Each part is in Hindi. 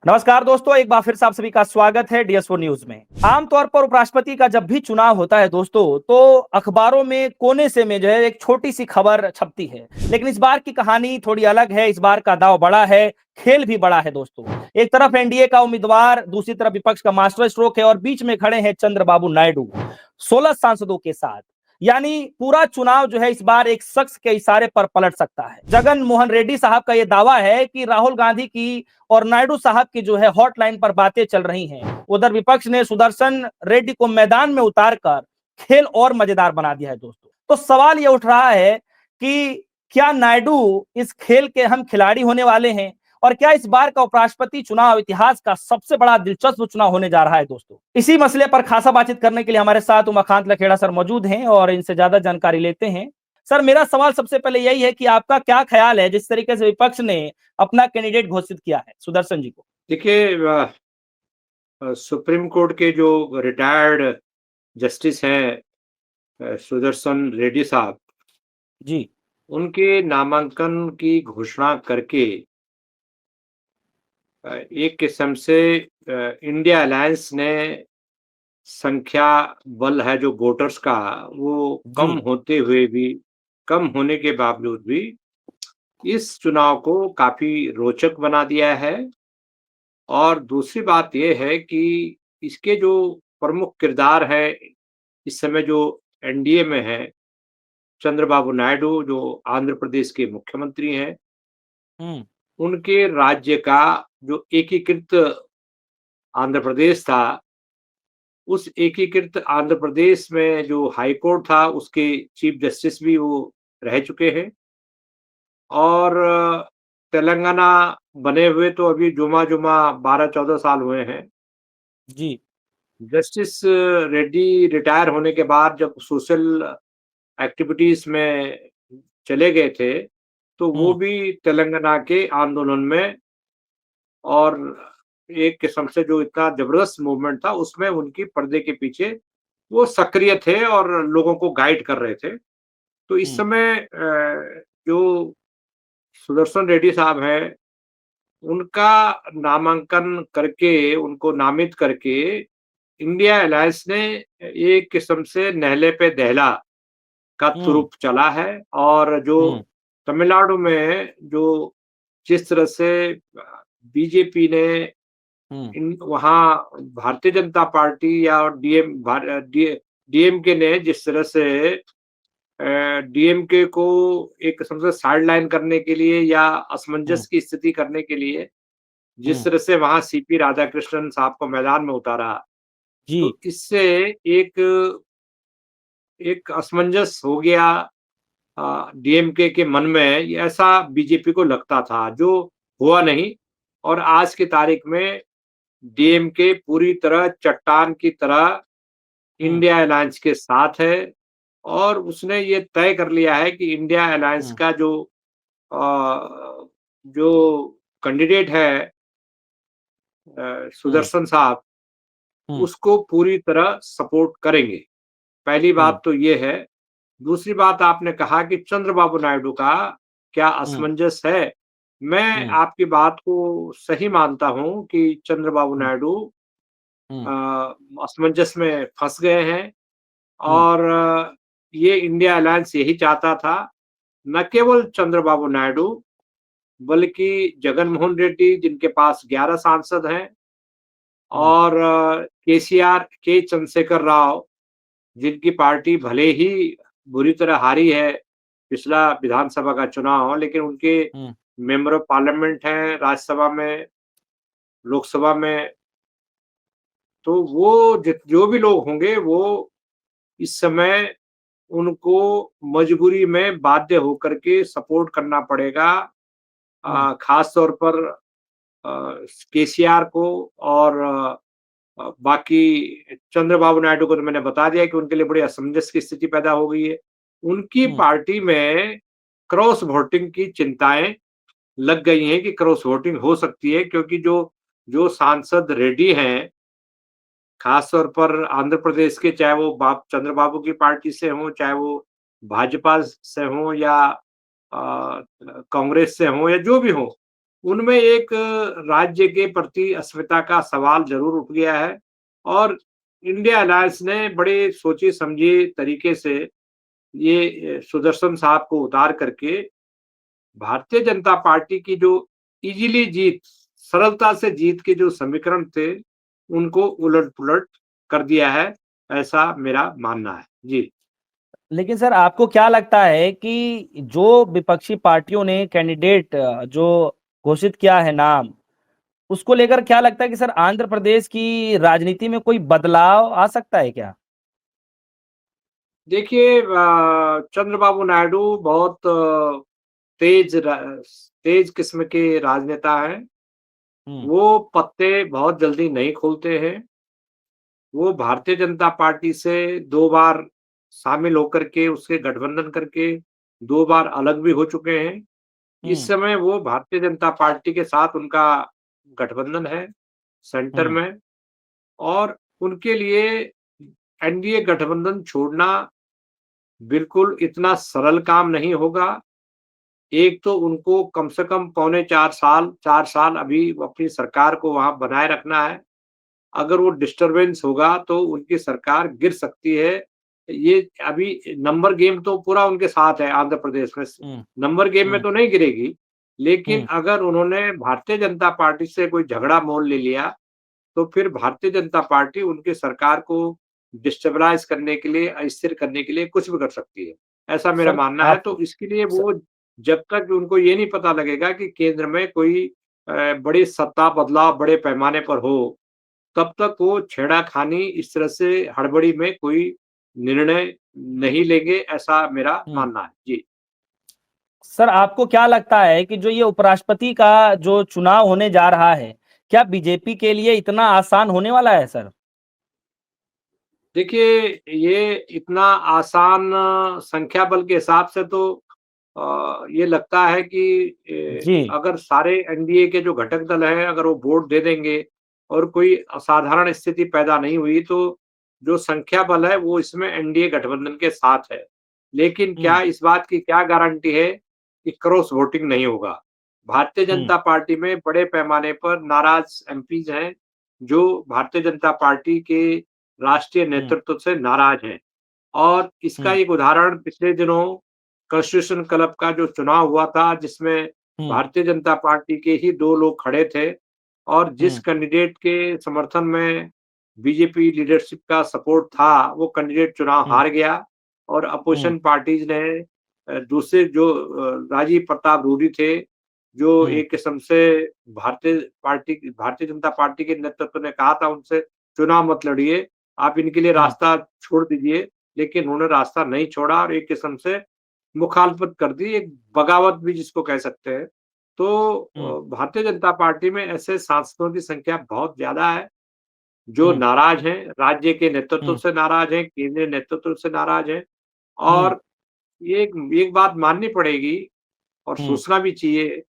नमस्कार दोस्तों, एक बार फिर से आप सभी का स्वागत है डीएस4 न्यूज में। आमतौर पर उपराष्ट्रपति का जब भी चुनाव होता है दोस्तों, तो अखबारों में कोने से में जो है एक छोटी सी खबर छपती है। लेकिन इस बार की कहानी थोड़ी अलग है। इस बार का दांव बड़ा है, खेल भी बड़ा है दोस्तों। एक तरफ एनडीए का उम्मीदवार, दूसरी तरफ विपक्ष का मास्टर स्ट्रोक है और बीच में खड़े हैं चंद्रबाबू नायडू 16 सांसदों के साथ। यानी पूरा चुनाव जो है इस बार एक शख्स के इशारे पर पलट सकता है। जगन मोहन रेड्डी साहब का यह दावा है कि राहुल गांधी की और नायडू साहब की जो है हॉटलाइन पर बातें चल रही हैं। उधर विपक्ष ने सुदर्शन रेड्डी को मैदान में उतारकर खेल और मजेदार बना दिया है दोस्तों। तो सवाल यह उठ रहा है कि क्या नायडू इस खेल के हम खिलाड़ी होने वाले हैं, और क्या इस बार का उपराष्ट्रपति चुनाव इतिहास का सबसे बड़ा दिलचस्प चुनाव होने जा रहा है दोस्तों। इसी मसले पर खासा बातचीत करने के लिए हमारे साथ उमाकांत लखेड़ा सर मौजूद हैं और इनसे ज्यादा जानकारी लेते हैं। सर, मेरा सवाल सबसे पहले यही है कि आपका क्या ख्याल है जिस तरीके से विपक्ष ने अपना कैंडिडेट घोषित किया है सुदर्शन जी को। देखिए, सुप्रीम कोर्ट के जो रिटायर्ड जस्टिस हैं सुदर्शन रेड्डी साहब, जी। उनके नामांकन की घोषणा करके एक किस्म से इंडिया अलायंस ने संख्या बल है जो वोटर्स का, वो जी। कम होने के बावजूद भी इस चुनाव को काफी रोचक बना दिया है। और दूसरी बात ये है कि इसके जो प्रमुख किरदार है इस समय जो एनडीए में है, चंद्रबाबू नायडू जो आंध्र प्रदेश के मुख्यमंत्री हैं, हम्म। उनके राज्य का जो एकीकृत आंध्र प्रदेश था, उस एकीकृत आंध्र प्रदेश में जो हाई कोर्ट था उसके चीफ जस्टिस भी वो रह चुके हैं। और तेलंगाना बने हुए तो अभी जुमा जुमा 12-14 साल हुए हैं। जी। जस्टिस रेड्डी रिटायर होने के बाद जब सोशल एक्टिविटीज में चले गए थे, तो वो हम्म। भी तेलंगाना के आंदोलन में और एक किस्म से जो इतना जबरदस्त मूवमेंट था उसमें उनकी पर्दे के पीछे वो सक्रिय थे और लोगों को गाइड कर रहे थे। तो इस हम्म। समय जो सुदर्शन रेड्डी साहब हैं, उनका नामांकन करके, उनको नामित करके इंडिया अलायंस ने एक किस्म से नहले पे दहला का हम्म। तुरुप चला है। और जो हम्म। तमिलनाडु में जो जिस तरह से बीजेपी ने हम्म। इन वहाँ भारतीय जनता पार्टी या डीएमके ने जिस तरह से डीएमके को एक किस्म से साइड लाइन करने के लिए या हम्म। असमंजस की स्थिति करने के लिए जिस हम्म। तरह से वहाँ सीपी राधाकृष्णन साहब को मैदान में उतारा, जी। तो इससे एक एक असमंजस हो गया डीएमके के मन में, ये ऐसा बीजेपी को लगता था, जो हुआ नहीं। और आज की तारीख में डीएमके पूरी तरह चट्टान की तरह हम्म। इंडिया अलायंस के साथ है। और उसने ये तय कर लिया है कि इंडिया अलायंस हम्म। का जो कैंडिडेट है हम्म। सुदर्शन साहब, हम्म। उसको पूरी तरह सपोर्ट करेंगे। पहली हम्म। बात तो ये है। दूसरी बात, आपने कहा कि चंद्रबाबू नायडू का क्या हम्म। असमंजस है। मैं हम्म। आपकी बात को सही मानता हूँ कि चंद्रबाबू हम्म। नायडू हम्म। असमंजस में फंस गए हैं। हम्म। और ये इंडिया अलायंस यही चाहता था। न केवल चंद्रबाबू नायडू, बल्कि जगन मोहन रेड्डी जिनके पास 11 सांसद हैं, हम्म। और केसीआर के चंद्रशेखर राव जिनकी पार्टी भले ही बुरी तरह हारी है पिछला विधानसभा का चुनाव, लेकिन उनके हम्म। मेंबर ऑफ पार्लियामेंट हैं राज्यसभा में, लोकसभा में। तो वो जो भी लोग होंगे वो इस समय उनको मजबूरी में बाध्य होकर के सपोर्ट करना पड़ेगा। हम्म। खास तौर पर केसीआर को। और बाकी चंद्रबाबू नायडू को तो मैंने बता दिया कि उनके लिए बड़ी असमंजस की स्थिति पैदा हो गई है। उनकी हम्म। पार्टी में क्रॉस वोटिंग की चिंताएं लग गई हैं कि क्रॉस वोटिंग हो सकती है, क्योंकि जो जो सांसद रेड्डी हैं, खास तौर पर आंध्र प्रदेश के, चाहे वो चंद्रबाबू की पार्टी से हों, चाहे वो भाजपा से हों या कांग्रेस से हों या जो भी हों, उनमें एक राज्य के प्रति अस्मिता का सवाल ज़रूर उठ गया है और इंडिया अलायंस ने बड़े सोचे-समझे तरीके से ये सुदर्शन साहब को उतार करके भारतीय जनता पार्टी की जो इजीली जीत, सरलता से जीत के जो समीकरण थे, उनको उलट-पुलट कर दिया है, ऐसा मेरा मानना है। जी। लेकिन सर आपको क्या लगता है कि जो विपक्षी पार्टियों ने कैंडिडेट जो घोषित किया है नाम, उसको लेकर क्या लगता है कि सर आंध्र प्रदेश की राजनीति में कोई बदलाव आ सकता है क्या? देखिए चंद्रबाबू नायडू बहुत तेज र तेज किस्म के राजनेता हैं। हुँ, वो पत्ते बहुत जल्दी नहीं खोलते हैं। वो भारतीय जनता पार्टी से 2 बार शामिल होकर के उससे गठबंधन करके 2 बार अलग भी हो चुके हैं। इस हुँ, समय वो भारतीय जनता पार्टी के साथ उनका गठबंधन है, सेंटर हुँ, में और उनके लिए एनडीए गठबंधन छोड़ना बिल्कुल इतना सरल काम नहीं होगा। एक तो उनको कम से कम पौने 4 साल अभी अपनी सरकार को वहाँ बनाए रखना है। अगर वो डिस्टर्बेंस होगा तो उनकी सरकार गिर सकती है। ये अभी नंबर गेम तो पूरा उनके साथ है आंध्र प्रदेश में। हुँ, नंबर गेम में हुँ, तो नहीं गिरेगी, लेकिन हुँ, अगर उन्होंने भारतीय जनता पार्टी से कोई झगड़ा मोल ले लिया, तो फिर भारतीय जनता पार्टी उनकी सरकार को डिस्टेबलाइज़ करने के लिए, अस्थिर करने के लिए कुछ भी कर सकती है। ऐसा मेरा सर मानना है, आप तो इसके लिए स वो जब तक उनको ये नहीं पता लगेगा कि केंद्र में कोई बड़ी सत्ता बदलाव बड़े पैमाने पर हो, तब तक वो छेड़ा-खानी इस तरह से हड़बड़ी में कोई निर्णय नहीं लेंगे, ऐसा मेरा हुँ, मानना है। जी। सर आपको क्या लगता है कि जो ये उपराष्ट्रपति का जो चुनाव होने जा रहा है, क्या बीजेपी के लिए इतना आसान होने वाला है सर? देखिए, ये इतना आसान संख्या बल के हिसाब से तो ये लगता है कि जी, अगर सारे एनडीए के जो घटक दल हैं, अगर वो वोट दे देंगे और कोई असाधारण स्थिति पैदा नहीं हुई, तो जो संख्या बल है, वो इसमें एनडीए गठबंधन के साथ है। लेकिन हुँ, क्या इस बात की क्या गारंटी है कि क्रॉस वोटिंग नहीं होगा? भारतीय हुँ, जनता पार्टी में बड़े पैमाने पर नाराज़ एमपीज़ हैं, जो भारतीय जनता पार्टी के राष्ट्रीय हुँ, नेतृत्व से नाराज़ हैं। और इसका हुँ, एक उदाहरण पिछले दिनों कॉन्स्टिट्यूशन क्लब का जो चुनाव हुआ था, जिसमें हुँ, भारतीय जनता पार्टी के ही 2 लोग खड़े थे और जिस हुँ, कैंडिडेट के समर्थन में बीजेपी लीडरशिप का सपोर्ट था, वो कैंडिडेट चुनाव हुँ, हार गया और हुँ, अपोज़िशन पार्टीज़ ने दूसरे जो राजीव प्रताप रूडी थे, जो हुँ, एक किस्म से भारतीय जनता पार्टी के नेतृत्व ने कहा था उनसे, "चुनाव मत लड़िए, आप इनके लिए हुँ, रास्ता छोड़ दीजिए।" लेकिन उन्होंने रास्ता नहीं छोड़ा और एक किस्म से मुखालफत कर दी, एक बगावत भी जिसको कह सकते हैं। तो हुँ, भारतीय जनता पार्टी में ऐसे सांसदों की संख्या बहुत ज़्यादा है, जो हुँ, नाराज़ हैं, राज्य के नेतृत्व हुँ, से नाराज़ हैं, केंद्रीय नेतृत्व से नाराज़ हैं हुँ, और ये एक एक बात माननी पड़ेगी और हुँ, सोचना भी चाहिए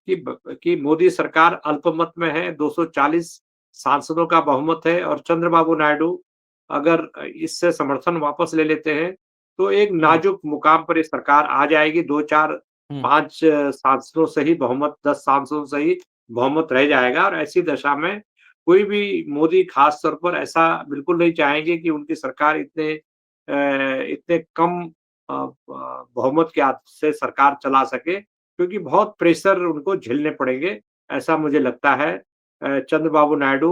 कि मोदी सरकार अल्पमत में है, 240 सांसदों का बहुमत है और चंद्रबाबू नायडू अगर इससे समर्थन वापस ले लेते हैं, तो एक हुँ, नाजुक मुकाम पर ये सरकार आ जाएगी, 2, 4, हुँ, 5 सांसदों से ही बहुमत 10 सांसदों से ही बहुमत रह जाएगा और ऐसी दशा में कोई भी मोदी खास तौर पर ऐसा बिल्कुल नहीं चाहेंगे कि उनकी सरकार इतने कम बहुमत के हाथ से सरकार चला सके क्योंकि बहुत प्रेशर उनको झेलने पड़ेंगे, ऐसा मुझे लगता है। चंद्रबाबू नायडू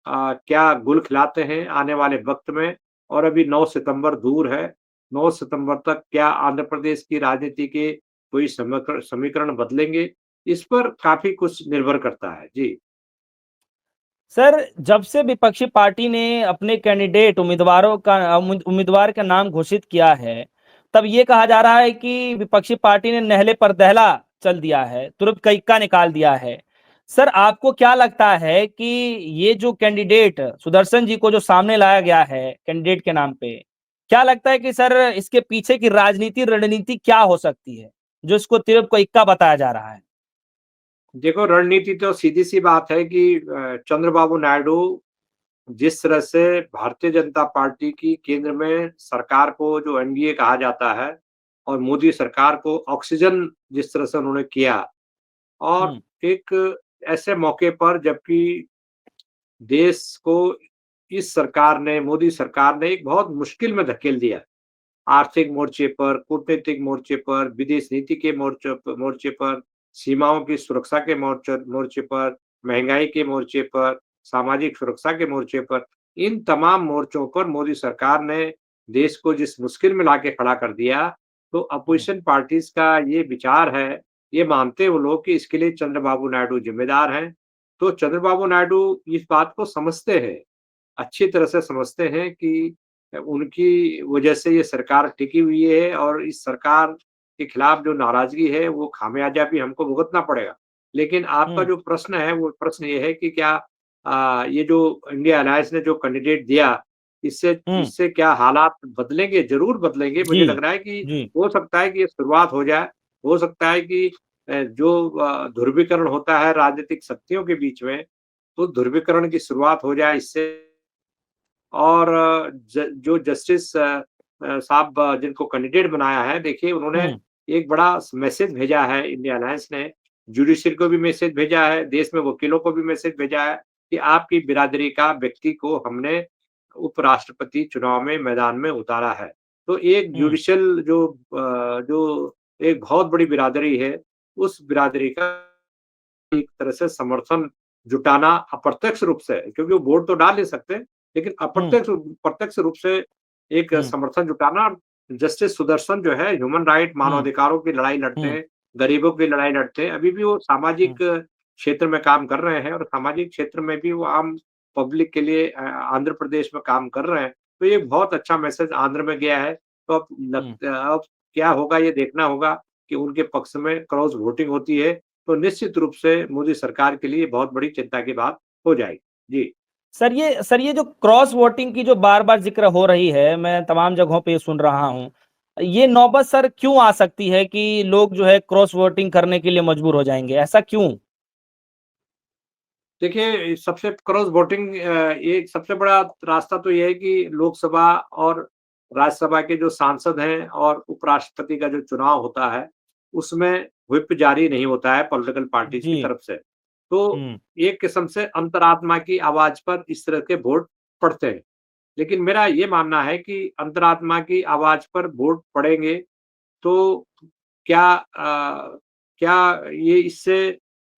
क्या गुल खिलाते हैं आने वाले वक़्त में और अभी 9 सितंबर दूर है। 9 सितंबर तक क्या आंध्र प्रदेश की राजनीति के कोई समीकरण बदलेंगे? इस पर काफ़ी कुछ निर्भर करता है। जी। सर जब से विपक्षी पार्टी ने अपने कैंडिडेट उम्मीदवार का नाम घोषित किया है, तब ये कहा जा रहा है कि विपक्षी पार्टी ने नहले पर दहला चल दिया है, तुरंत कईक्का निकाल दिया है। सर आपको क्या लगता है कि ये जो कैंडिडेट सुदर्शन जी को जो सामने लाया गया है कैंडिडेट के नाम पे, क्या लगता है कि सर इसके पीछे की राजनीति रणनीति क्या हो सकती है, जो इसको तिरप कईक्का बताया जा रहा है? देखो रणनीति तो सीधी-सी बात है कि चंद्रबाबू नायडू जिस तरह से भारतीय जनता पार्टी की केंद्र में सरकार को जो एनडीए कहा जाता है और मोदी सरकार को ऑक्सीजन जिस तरह से उन्होंने किया और हुँ, एक ऐसे मौके पर जबकि देश को इस सरकार ने, मोदी सरकार ने एक बहुत मुश्किल में धकेल दिया। आर्थिक मोर्चे पर, कूटनीतिक मोर्चे पर, विदेश नीति के मोर्चे पर, सीमाओं की सुरक्षा के मोर्चे पर, महँगाई के मोर्चे पर, सामाजिक सुरक्षा के मोर्चे पर, इन तमाम मोर्चों पर मोदी सरकार ने देश को जिस मुश्किल में लाके खड़ा कर दिया, तो हम्म, अपोज़िशन पार्टीज़ का ये विचार है, ये मानते हैं वो लोग कि इसके लिए चंद्रबाबू नायडू ज़िम्मेदार हैं। तो चंद्रबाबू नायडू इस बात को समझते हैं, अच्छी तरह से समझते हैं कि उनकी वजह से ये सरकार टिकी हुई है और इस सरकार के खिलाफ जो नाराज़गी है, वो खामियाजा भी हमको भुगतना पड़ेगा। लेकिन आपका हम्म, जो प्रश्न है, वो प्रश्न ये है कि क्या ये जो इंडिया अलायंस ने जो कैंडिडेट दिया, इससे हम्म, इससे क्या हालात बदलेंगे? ज़रूर बदलेंगे। जी, मुझे लग रहा है कि जी, हो सकता है कि ये शुरुआत हो जाए। हो सकता है कि जो ध्रुवीकरण होता है राजनीतिक शक्तियों के बीच में, तो ध्रुवीकरण की शुरुआत हो जाए इससे। और जो जस्टिस साहब जिनको कैंडिडेट बनाया है, देखिए उन्होंने हम्म, एक बड़ा मैसेज भेजा है इंडिया अलायंस ने, जुडिशरी को भी मैसेज भेजा है, देश में वकीलों को भी मैसेज भेजा है कि आपकी बिरादरी का व्यक्ति को हमने उपराष्ट्रपति चुनाव में मैदान में उतारा है। तो एक हम्म, जुडिशियल जो एक बहुत बड़ी बिरादरी है, उस बिरादरी का एक तरह से समर्थन जुटाना अप्रत्यक्ष रूप से, क्योंकि वो वोट तो डाल नहीं सकते, लेकिन हम्म, प्रत्यक्ष रूप से एक हम्म, समर्थन जुटाना। जस्टिस सुदर्शन जो है ह्यूमन राइट हम्म, मानवाधिकारों की लड़ाई लड़ते हम्म, हैं, गरीबों की लड़ाई लड़ते हैं। अभी भी वो सामाजिक हम्म, क्षेत्र में काम कर रहे हैं और सामाजिक क्षेत्र में भी वो आम पब्लिक के लिए आंध्र प्रदेश में काम कर रहे हैं। तो ये बहुत अच्छा मैसेज आंध्र में गया है। तो हम्म। अब क्या होगा ये देखना होगा कि उनके पक्ष में क्रॉस वोटिंग होती है, तो निश्चित रूप से मोदी सरकार के लिए बहुत बड़ी चिंता की बात हो जाएगी। जी। सर ये जो क्रॉस वोटिंग की जो बार-बार ज़िक्र हो रही है, मैं तमाम जगहों पे ये सुन रहा हूँ। ये नौबत सर क्यों आ सकती है कि लोग जो है क्रॉस वोटिंग करने के लिए मजबूर हो जाएँगे, ऐसा क्यों? देखिए, सबसे क्रॉस वोटिंग एक सबसे बड़ा रास्ता तो ये है कि लोकसभा और राज्यसभा के जो सांसद हैं और उपराष्ट्रपति का जो चुनाव होता है, उसमें व्हिप जारी नहीं होता है पॉलिटिकल पार्टीज़ की जी। तरफ से। तो हुँ, एक किस्म से अंतरात्मा की आवाज़ पर इस तरह के वोट पड़ते हैं। लेकिन मेरा ये मानना है कि अंतरात्मा की आवाज़ पर वोट पड़ेंगे तो क्या ये इससे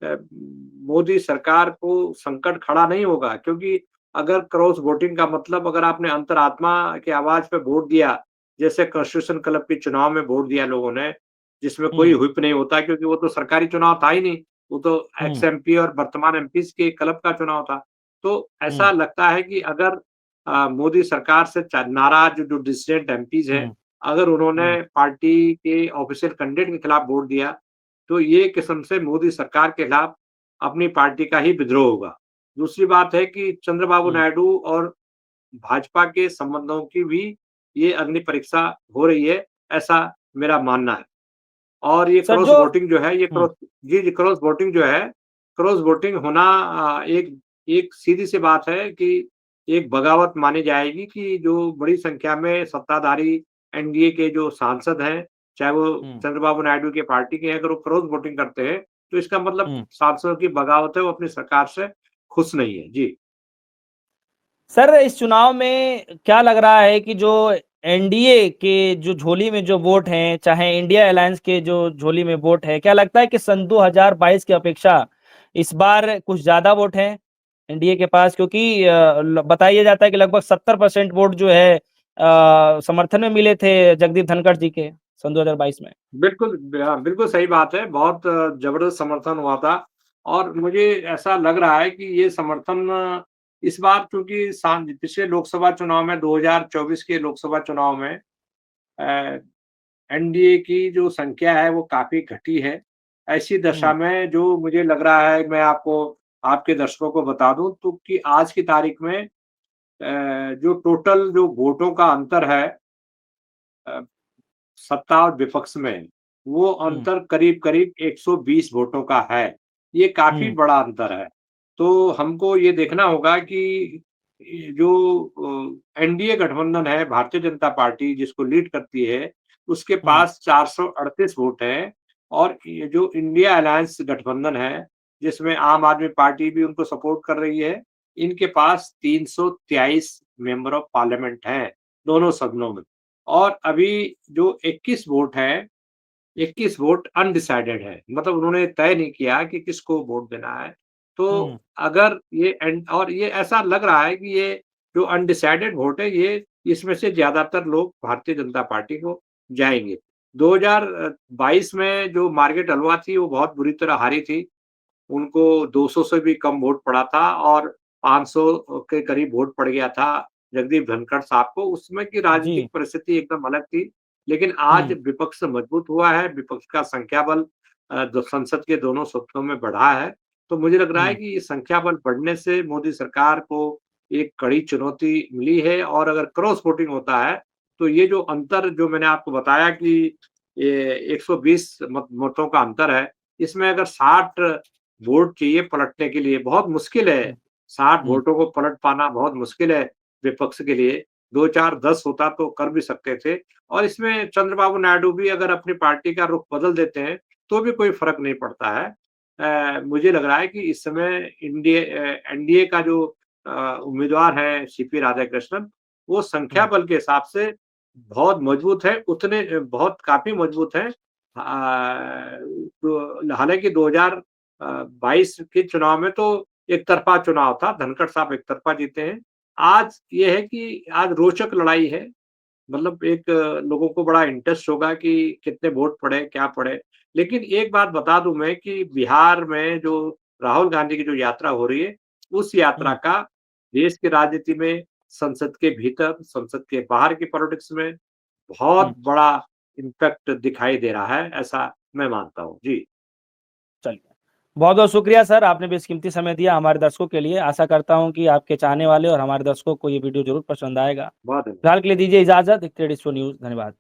मोदी सरकार को संकट खड़ा नहीं होगा? क्योंकि अगर क्रॉस वोटिंग का मतलब अगर आपने अंतरात्मा की आवाज़ पे वोट दिया, जैसे कॉन्स्टिट्यूशन क्लब के चुनाव में वोट दिया लोगों ने, जिसमें कोई हुँ, व्हिप नहीं होता क्योंकि वो तो सरकारी चुनाव था ही नहीं, वो तो एक्स हुँ, एमपी और वर्तमान एमपीज़ के क्लब का चुनाव था। तो ऐसा हुँ, लगता है कि अगर मोदी सरकार से नाराज़ जो डिसिडेंट एमपीज़ हैं, हुँ, अगर उन्होंने हुँ, पार्टी के ऑफिशियल कैंडिडेट के खिलाफ वोट दिया, तो ये किस्म से मोदी सरकार के खिलाफ अपनी पार्टी का ही विद्रोह होगा। दूसरी बात है कि चंद्रबाबू हुँ। नायडू और भाजपा के संबंधों की भी ये अग्नि परीक्षा हो रही है, ऐसा मेरा मानना है। और ये सर क्रॉस जो वोटिंग जो है, ये हुँ, क्रॉस वोटिंग जो है, क्रॉस वोटिंग होना एक एक सीधी-सी बात है कि एक बगावत मानी जाएगी कि जो बड़ी संख्या में सत्ताधारी एनडीए के जो सांसद हैं, चाहे वो हुँ, चंद्रबाबू नायडू की पार्टी के हैं, अगर वो क्रॉस वोटिंग करते हैं, तो इसका मतलब हुँ। सांसदों की बगावत है, वो अपनी सरकार से खुश नहीं है। जी। सर इस चुनाव में क्या लग रहा है कि जो एनडीए के जो झोली में जो वोट हैं, चाहे इंडिया अलायंस के जो झोली में वोट है, क्या लगता है कि सन 2022 की अपेक्षा इस बार कुछ ज़्यादा वोट हैं एनडीए के पास? क्योंकि बताया जाता है कि लगभग 70% वोट जो है समर्थन में मिले थे जगदीप धनखड़ जी के सन 2022 में। बिल्कुल, हाँ, बिल्कुल सही बात है। बहुत ज़बरदस्त समर्थन हुआ था और मुझे ऐसा लग रहा है कि ये समर्थन इस बार चूँकि पिछले लोकसभा चुनाव में 2024 के लोकसभा चुनाव में अ, एनडीए की जो संख्या है वो काफ़ी घटी है। ऐसी दशा हुँ, में जो मुझे लग रहा है मैं आपको आपके दर्शकों को बता दूँ तो कि आज की तारीख में जो टोटल जो वोटों का अंतर है अ सत्ता और विपक्ष में, वो हुँ, अंतर करीब-करीब 120 वोटों का है। ये काफ़ी हुँ, बड़ा अंतर है। तो हमको ये देखना होगा कि जो एनडीए गठबंधन है, भारतीय जनता पार्टी जिसको लीड करती है, उसके हुँ, पास 438 वोट हैं और ये जो इंडिया अलायंस गठबंधन है, जिसमें आम आदमी पार्टी भी उनको सपोर्ट कर रही है। इनके पास 323 मेंबर ऑफ पार्लियामेंट हैं, दोनों सदनों में। और अभी जो 21 वोट हैं, 21 वोट अनडिसाइडेड है, मतलब उन्होंने तय नहीं किया कि किसको वोट देना है। तो हम्म। अगर ये एंड और ये ऐसा लग रहा है कि ये जो अनडिसाइडेड वोट है, ये इसमें से ज़्यादातर लोग भारतीय जनता पार्टी को जाएँगे। 2022 में जो मार्गारेट अलवा थी, वो बहुत बुरी तरह हारी थी। उनको 200 से भी कम वोट पड़ा था और 500 के करीब वोट पड़ गया था जगदीप धनखड़ साहब को। उस समय की राजनीतिक जी। परिस्थिति एकदम अलग थी। लेकिन आज हम्म। विपक्ष मजबूत हुआ है, विपक्ष का संख्या बल जो संसद के दोनों सदनों में बढ़ा है। तो मुझे लग रहा है हम्म। कि इस संख्या बल बढ़ने से मोदी सरकार को एक कड़ी चुनौती मिली है और अगर क्रॉस वोटिंग होता है, तो ये जो अंतर जो मैंने आपको बताया कि ये 120 मतों का अंतर है, इसमें अगर 60 वोट चाहिए पलटने के लिए, बहुत मुश्किल है। हम्म। 60 हम्म। वोटों को पलट पाना बहुत मुश्किल है विपक्ष के लिए। 2, 4, 10 होता तो कर भी सकते थे और इसमें चंद्रबाबू नायडू भी अगर अपनी पार्टी का रुख बदल देते हैं, तो भी कोई फ़र्क नहीं पड़ता है। मुझे लग रहा है कि इस समय एनडीए का जो उम्मीदवार है सीपी राधाकृष्णन, वो संख्या हम्म। बल के हिसाब से बहुत मजबूत है, उतने बहुत काफ़ी मजबूत हैं। तो हालाँकि 2022 के चुनाव में तो एक तरफ़ा चुनाव था, धनखड़ साहब एक तरफ़ा जीते हैं। आज ये है कि आज रोचक लड़ाई है, मतलब एक लोगों को बड़ा इंटरेस्ट होगा कि कितने वोट पड़े, क्या पड़े। लेकिन एक बात बता दूँ मैं कि बिहार में जो राहुल गांधी की जो यात्रा हो रही है, उस यात्रा हम्म। का देश की राजनीति में, संसद के भीतर, संसद के बाहर की पॉलिटिक्स में हम्म। बहुत बड़ा इम्पैक्ट दिखाई दे रहा है, ऐसा मैं मानता हूँ। जी, चलिए, बहुत बहुत शुक्रिया सर, आपने बेशकीमती समय दिया हमारे दर्शकों के लिए। आशा करता हूं कि आपके चाहने वाले और हमारे दर्शकों को ये वीडियो जरूर पसंद आएगा। बहुत धन्यवाद। फिलहाल के लिए दीजिए इजाजत। देखते रहिए डिस्को न्यूज। धन्यवाद।